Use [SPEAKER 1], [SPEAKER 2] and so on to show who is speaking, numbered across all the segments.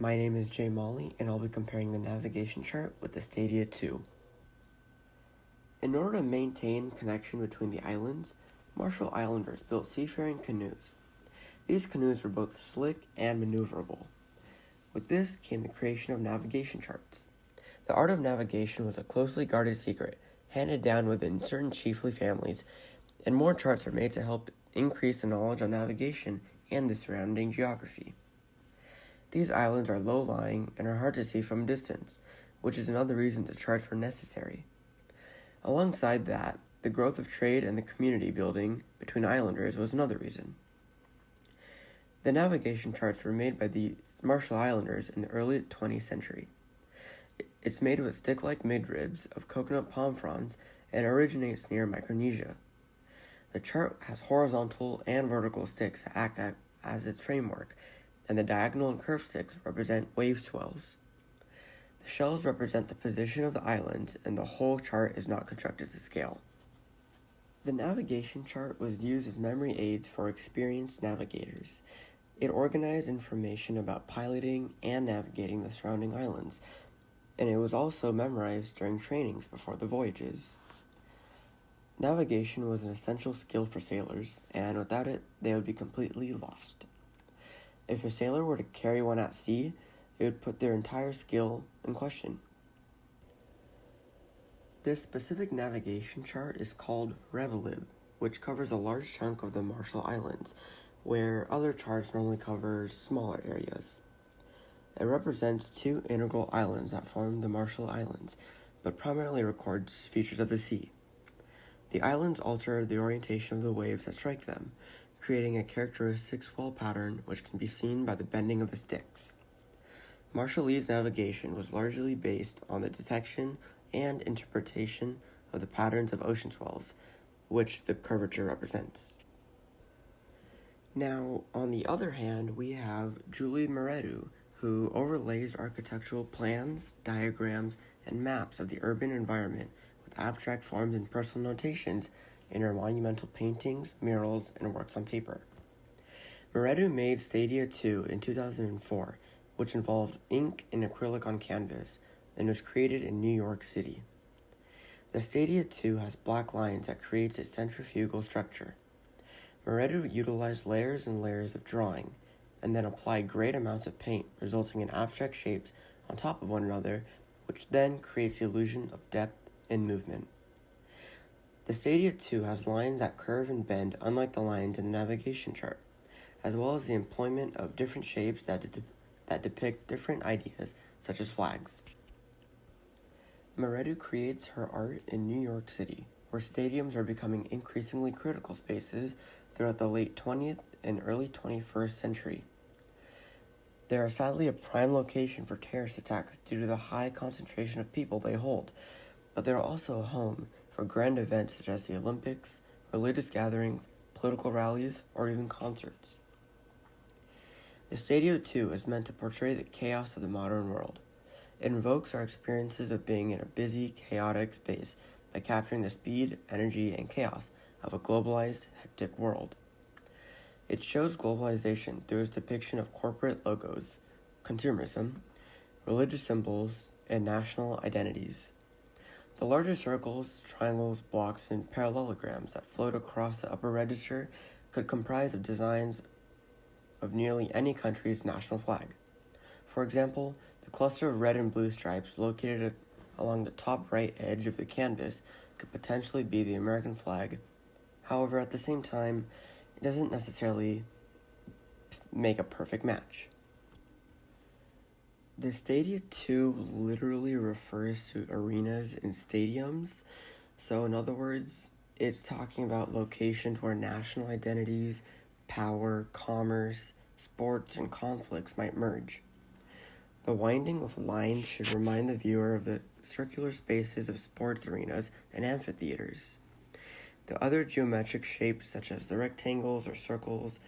[SPEAKER 1] My name is Jay Molly, and I'll be comparing the navigation chart with the Stadia 2. In order to maintain connection between the islands, Marshall Islanders built seafaring canoes. These canoes were both slick and maneuverable. With this came the creation of navigation charts. The art of navigation was a closely guarded secret, handed down within certain chiefly families, and more charts are made to help increase the knowledge on navigation and the surrounding geography. These islands are low-lying and are hard to see from a distance, which is another reason the charts were necessary. Alongside that, the growth of trade and the community building between islanders was another reason. The navigation charts were made by the Marshall Islanders in the early 20th century. It's made with stick-like midribs of coconut palm fronds and originates near Micronesia. The chart has horizontal and vertical sticks that act as its framework, and the diagonal and curved sticks represent wave swells. The shells represent the position of the islands, and the whole chart is not constructed to scale. The navigation chart was used as memory aids for experienced navigators. It organized information about piloting and navigating the surrounding islands, and it was also memorized during trainings before the voyages. Navigation was an essential skill for sailors, and without it, they would be completely lost. If a sailor were to carry one at sea, it would put their entire skill in question. This specific navigation chart is called Revelib, which covers a large chunk of the Marshall Islands, where other charts normally cover smaller areas. It represents two integral islands that form the Marshall Islands, but primarily records features of the sea. The islands alter the orientation of the waves that strike them, creating a characteristic swell pattern which can be seen by the bending of the sticks. Marshallese navigation was largely based on the detection and interpretation of the patterns of ocean swells, which the curvature represents. Now, on the other hand, we have Julie Mehretu, who overlays architectural plans, diagrams, and maps of the urban environment with abstract forms and personal notations in her monumental paintings, murals, and works on paper. Mehretu made Stadia 2 in 2004, which involved ink and acrylic on canvas, and was created in New York City. The Stadia 2 has black lines that creates a centrifugal structure. Mehretu utilized layers and layers of drawing, and then applied great amounts of paint, resulting in abstract shapes on top of one another, which then creates the illusion of depth and movement. The Stadia 2 has lines that curve and bend unlike the lines in the navigation chart, as well as the employment of different shapes that depict different ideas, such as flags. Mehretu creates her art in New York City, where stadiums are becoming increasingly critical spaces throughout the late 20th and early 21st century. They are sadly a prime location for terrorist attacks due to the high concentration of people they hold, but they are also a home for grand events such as the Olympics, religious gatherings, political rallies, or even concerts. The Stadia 2 is meant to portray the chaos of the modern world. It invokes our experiences of being in a busy, chaotic space by capturing the speed, energy, and chaos of a globalized, hectic world. It shows globalization through its depiction of corporate logos, consumerism, religious symbols, and national identities. The larger circles, triangles, blocks, and parallelograms that float across the upper register could comprise of designs of nearly any country's national flag. For example, the cluster of red and blue stripes located along the top right edge of the canvas could potentially be the American flag. However, at the same time, it doesn't necessarily make a perfect match. The Stadia 2 literally refers to arenas and stadiums. So in other words, it's talking about locations where national identities, power, commerce, sports, and conflicts might merge. The winding of lines should remind the viewer of the circular spaces of sports arenas and amphitheaters. The other geometric shapes, such as the rectangles or circles,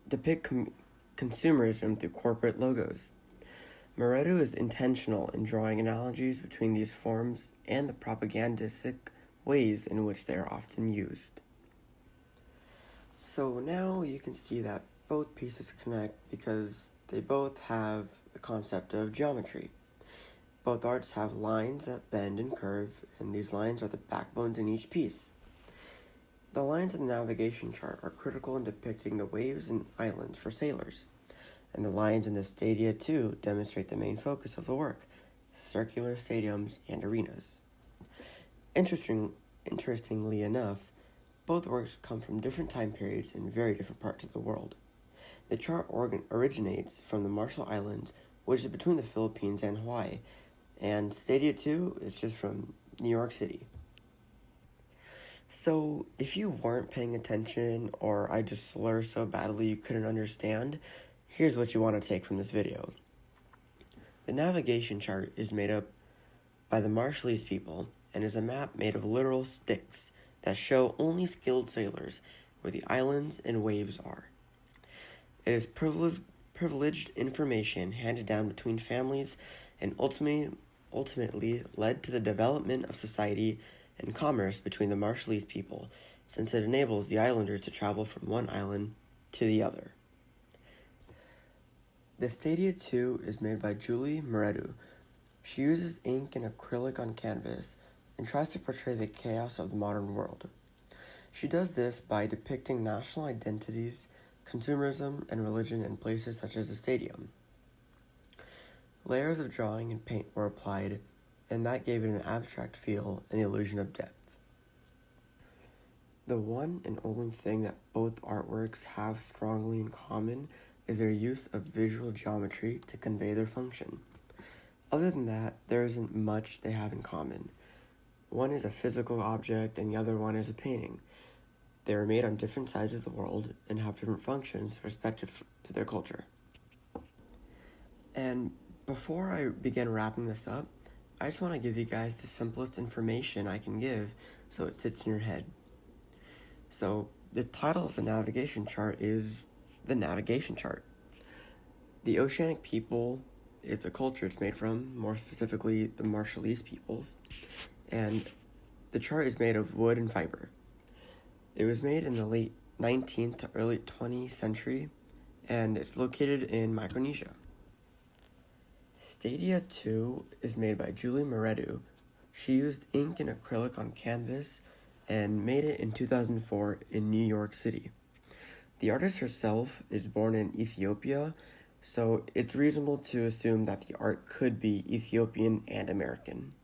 [SPEAKER 1] depict consumerism through corporate logos. Mehretu is intentional in drawing analogies between these forms and the propagandistic ways in which they are often used. So now you can see that both pieces connect because they both have concept of geometry. Both arts have lines that bend and curve, and these lines are the backbones in each piece. The lines in the navigation chart are critical in depicting the waves and islands for sailors, and the lines in the stadia too demonstrate the main focus of the work, circular stadiums and arenas. Interestingly enough, both works come from different time periods in very different parts of the world. The chart originates from the Marshall Islands, which is between the Philippines and Hawaii, and Stadia 2 is just from New York City. So, if you weren't paying attention or I just slur so badly you couldn't understand, here's what you want to take from this video. The navigation chart is made up by the Marshallese people and is a map made of literal sticks that show only skilled sailors where the islands and waves are. It is privileged information handed down between families and ultimately led to the development of society and commerce between the Marshallese people, since it enables the islanders to travel from one island to the other. The Stadia 2 is made by Mehretu. She uses ink and acrylic on canvas and tries to portray the chaos of the modern world. She does this by depicting national identities, consumerism, and religion in places such as the stadium. Layers of drawing and paint were applied, and that gave it an abstract feel and the illusion of depth. The one and only thing that both artworks have strongly in common is their use of visual geometry to convey their function. Other than that, there isn't much they have in common. One is a physical object and the other one is a painting. They are made on different sides of the world and have different functions respective to their culture. And before I begin wrapping this up, I just want to give you guys the simplest information I can give so it sits in your head. So, the title of the navigation chart is the navigation chart. The Oceanic people is the culture it's made from, more specifically the Marshallese peoples, and the chart is made of wood and fiber. It was made in the late 19th to early 20th century, and it's located in Micronesia. Stadia 2 is made by Mehretu. She used ink and acrylic on canvas and made it in 2004 in New York City. The artist herself is born in Ethiopia, so it's reasonable to assume that the art could be Ethiopian and American.